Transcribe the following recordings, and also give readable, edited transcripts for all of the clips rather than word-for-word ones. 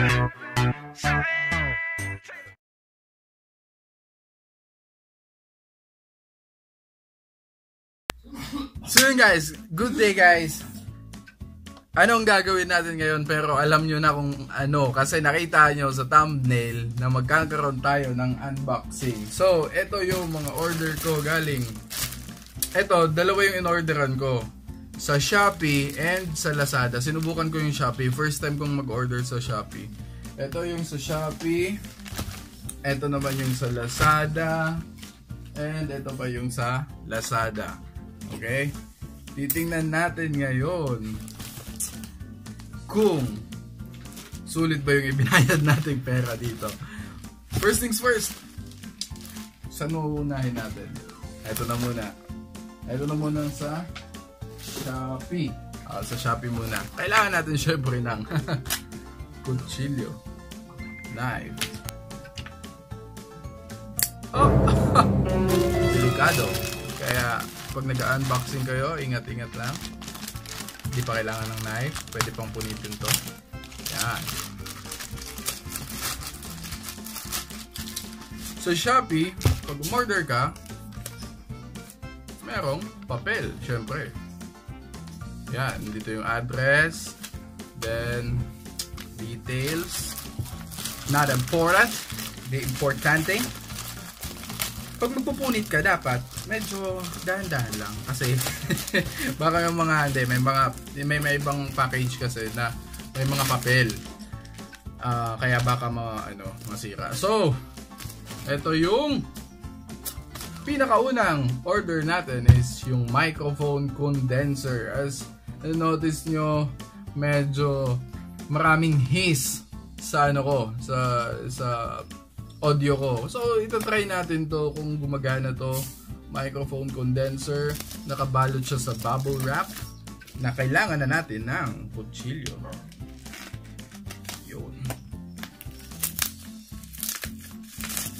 So yun guys, good day guys. Anong gagawin natin ngayon, pero alam nyo na kung ano, kasi nakita nyo sa thumbnail na magkakaroon tayo ng unboxing. So ito yung mga order ko galing. Ito, dalawa yung in-orderan ko, sa Shopee and sa Lazada. Sinubukan ko yung Shopee, first time kong mag-order sa Shopee. Ito yung sa Shopee, ito naman yung sa Lazada, and ito pa yung sa Lazada. Okay? Titingnan natin ngayon kung sulit ba yung ibinayad nating pera dito. First things first, saan uunahin natin? Ito na muna. Ito na muna sa Shopee. Sa Shopee muna. Kailangan natin syempre ng kutsilyo, knife. Oh! Delikado. Kaya pag nag-unboxing kayo, ingat-ingat lang. Hindi pa kailangan ng knife. Pwede pang punitin to. Yan. So Shopee, pag umorder ka, merong papel, syempre. Yan, dito yung address, then details. Not important. The importante. Pag magpupunit ka, dapat medyo dahan-dahan lang kasi baka yung mga may ibang package kasi na may mga papel, kaya baka masira. So ito yung pinakaunang order natin, is yung microphone condenser. As notice nyo, medyo maraming hiss sa sa audio ko. So ito try natin to kung gumagana to. Microphone condenser, nakabalot siya sa bubble wrap na kailangan na natin ng kutsilyo. Yun.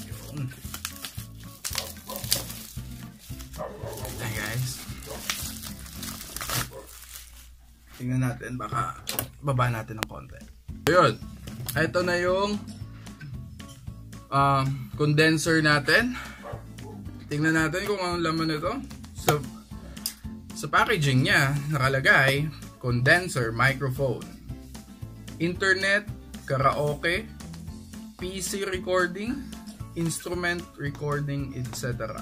Yun. Ayan guys. Tingnan natin, baka baba natin ng konti. Ayun. Ito na yung condenser natin. Tingnan natin kung anong laman nito. Sa packaging niya nakalagay condenser microphone, internet, karaoke, PC recording, instrument recording, etc.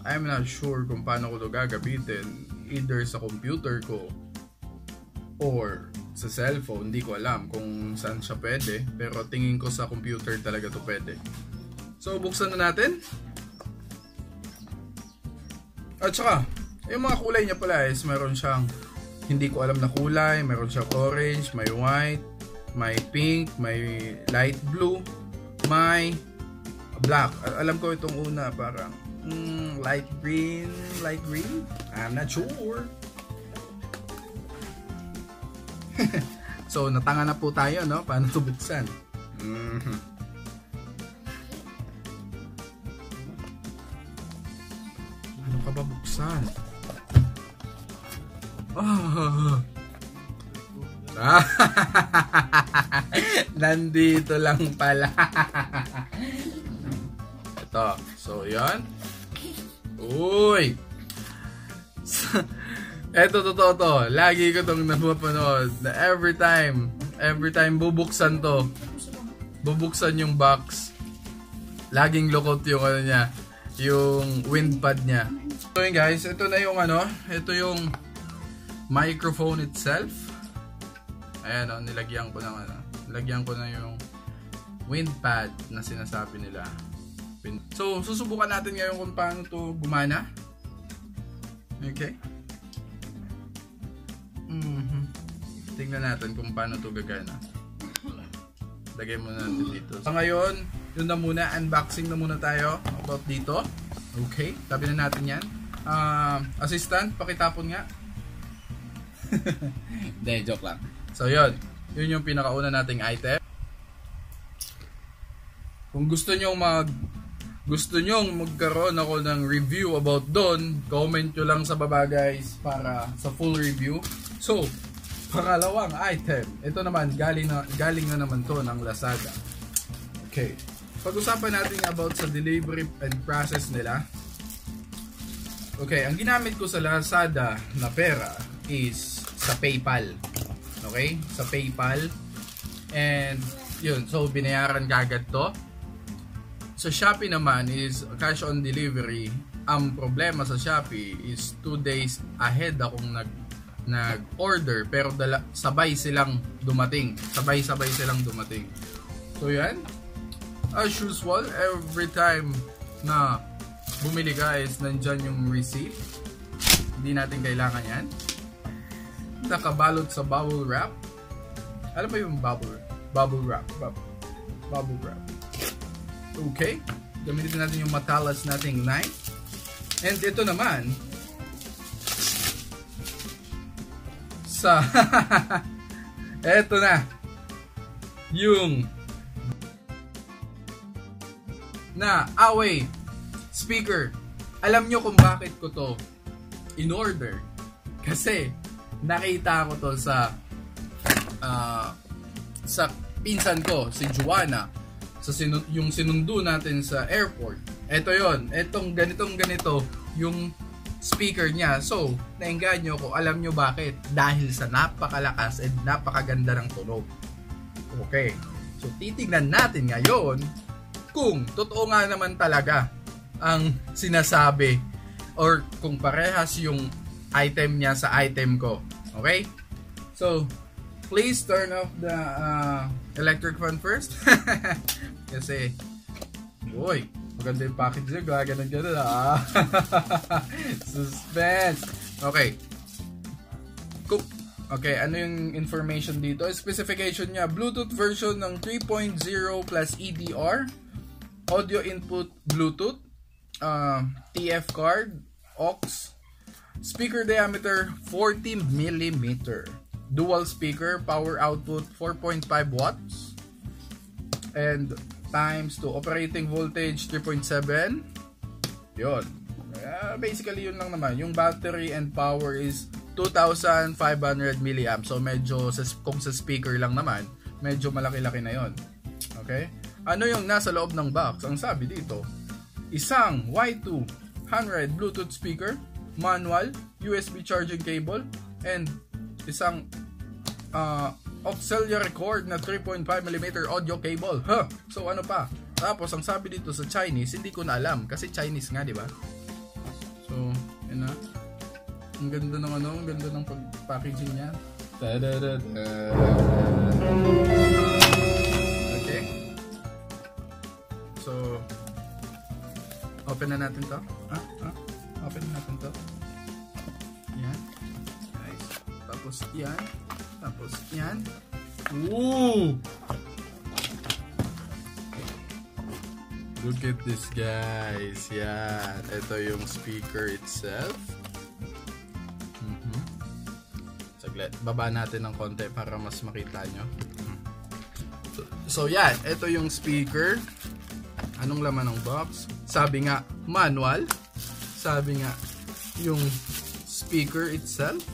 I'm not sure kung paano ko ito gagamitin, either sa computer ko or sa cellphone. Hindi ko alam kung saan siya pwede, pero tingin ko sa computer talaga ito pwede. So buksan na natin. At saka yung mga kulay niya pala is meron siyang hindi ko alam na kulay. Meron siyang orange, may white, may pink, may light blue, may black. Alam ko itong una parang light green. I'm not sure. So natanga na po tayo, no? Paano ito buksan? Ano ka ba buksan? Nandito lang pala. Ito. So yan. Uy! Eto, totoo to. Lagi ko itong napapanood na every time bubuksan to, bubuksan yung box, laging lukot yung niya, yung wind pad niya. So yun guys, ito na yung ito yung microphone itself. Ayan nilagyan ko na yung wind pad na sinasabi nila. So susubukan natin ngayon kung paano to gumana. Okay? Tingnan natin kung paano to gagana. Lagay mo na dito. So ngayon, yun na muna, unboxing na muna tayo about dito. Okay, tabi na natin yan. Assistant, pakitapon nga. Hindi, joke lang. So yun yung pinakauna nating item. Kung gusto nyong magkaroon ako ng review about doon, comment nyo lang sa baba guys para sa full review. So Pangalawang item. Ito naman, galing na naman to ng Lazada. Okay. Pag-usapan natin about sa delivery and process nila. Okay, ang ginamit ko sa Lazada na pera is sa PayPal. Okay? Sa PayPal. And yun, so binayaran kagad to. Sa Shopee naman is cash on delivery. Ang problema sa Shopee is 2 days ahead akong nag-order, pero sabay silang dumating. Sabay-sabay silang dumating. So yan. As usual, every time na bumili ka is nandyan yung receipt. Hindi natin kailangan yan. Nakabalot sa bubble wrap. Alam mo yung bubble wrap. Bubble wrap. Okay. Gamitin natin yung matalas nating knife. And ito naman sa eto na yung Away speaker. Alam nyo kung bakit ko to in order, kasi nakita ko to sa pinsan ko, si Joanna, sa yung sinundo natin sa airport. Ito yon, etong ganito yung speaker niya. So, nainganyo ko, alam nyo bakit? Dahil sa napakalakas at napakaganda ng tunog. Okay, so titignan natin ngayon kung totoo nga naman talaga ang sinasabi or kung parehas yung item niya sa item ko. Okay? So, please turn off the electric fan first. Kasi, boy, maganda yung package niya. Ganun. Suspense. Okay. Okay, ano yung information dito? Specification niya, Bluetooth version ng 3.0 plus EDR, audio input Bluetooth, TF card, aux, speaker diameter 40 mm, dual speaker, power output 4.5 watts, and times to operating voltage 3.7. Yun. Basically yun lang naman. Yung battery and power is 2,500 mAh. So medyo, kung sa speaker lang naman, medyo malaki-laki na yon. Okay? Ano yung nasa loob ng box? Ang sabi dito, isang Y200 Bluetooth speaker, manual, USB charging cable, and isang auxiliary cord na 3.5mm audio cable. So ano pa? Tapos ang sabi dito sa Chinese, hindi ko na alam kasi Chinese nga, di ba? So, yun na. Ang ganda ng ang ganda ng packaging niya. Okay. So, open na natin to. Open na natin to. Yan. Nice. Tapos yan. Tapos yan. Ooh! Look at this, guys. Yan. Ito yung speaker itself. Saglit. Baba natin ng konti para mas makita nyo. So yan. Ito yung speaker. Anong laman ng box? Sabi nga, manual. Sabi nga, yung speaker itself.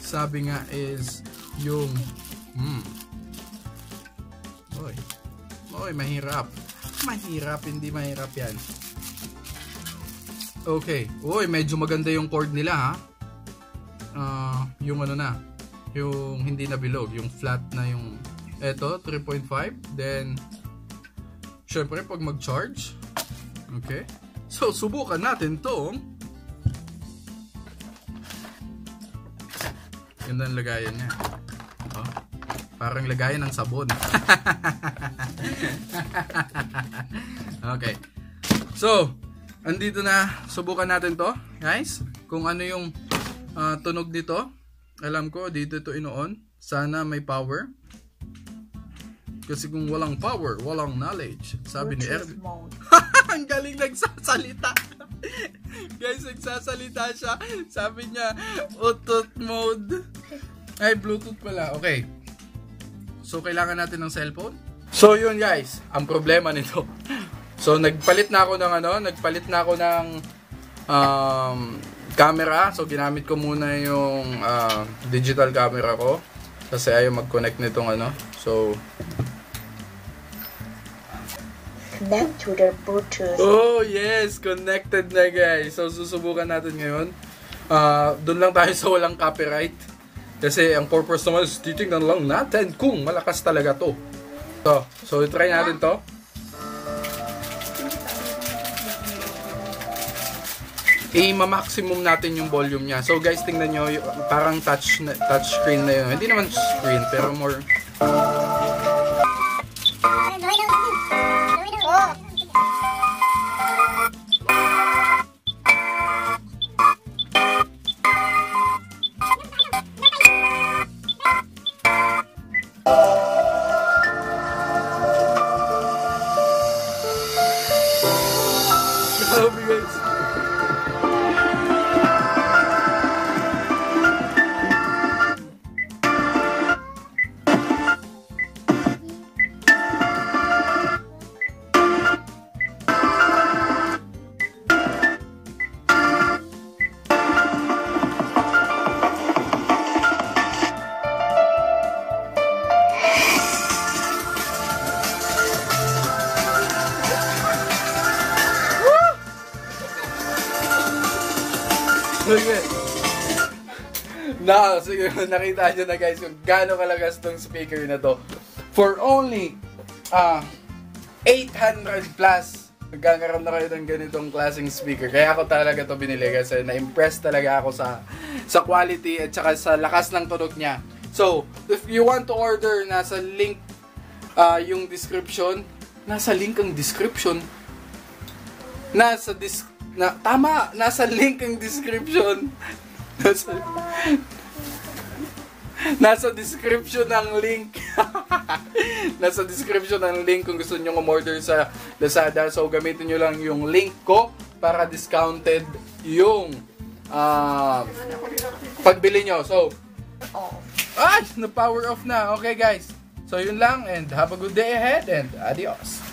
Sabi nga is yung mahirap. Hindi mahirap yan. Okay. Uy, medyo maganda yung cord nila, ha. Yung ano na, yung hindi na bilog, yung flat na yung eto, 3.5. Then syempre pag mag-charge, okay. So subukan natin tong ganda ng lagayan niya. Parang lagayan ng sabon. Okay. So, andito na. Subukan natin to, guys. Kung ano yung tunog nito. Alam ko, dito ito ino-on. Sana may power. Kasi kung walang power, walang knowledge. Sabi ni Erwin. Ang galing nagsasalita. Guys, nagsasalita siya. Sabi niya, utot mode. Ay, Bluetooth pala. Okay. So, kailangan natin ng cellphone. So, yun guys. Ang problema nito. So, nagpalit na ako ng camera. So, ginamit ko muna yung digital camera ko. Kasi ayaw mag-connect nitong ano. So, connect to the Bluetooth. oh yes! Connected na guys. So, susubukan natin ngayon. Doon lang tayo sa walang copyright. Kasi ang purpose naman is titingnan lang natin kung malakas talaga to. So try natin to. I-maximum natin yung volume niya. So guys, tingnan nyo, parang touch screen na yun. Hindi naman screen, pero more... Grabe guys. Okay. Siguro nakita nyo na guys kung gaano kalagas tong speaker na to. For only 800 plus, magkakaroon na kayo ng ganitong klaseng speaker. Kaya ako talaga to binili kasi na-impress talaga ako sa quality at saka sa lakas ng tunog niya. So, if you want to order, nasa link yung description. Nasa link ang description. Nasa link ang description. Nasa description ng link. Nasa description ng link kung gusto nyo umorder sa Lazada. So, gamitin nyo lang yung link ko para discounted yung pagbili nyo. So, na power off na. Okay guys. So, yun lang and have a good day ahead and adios.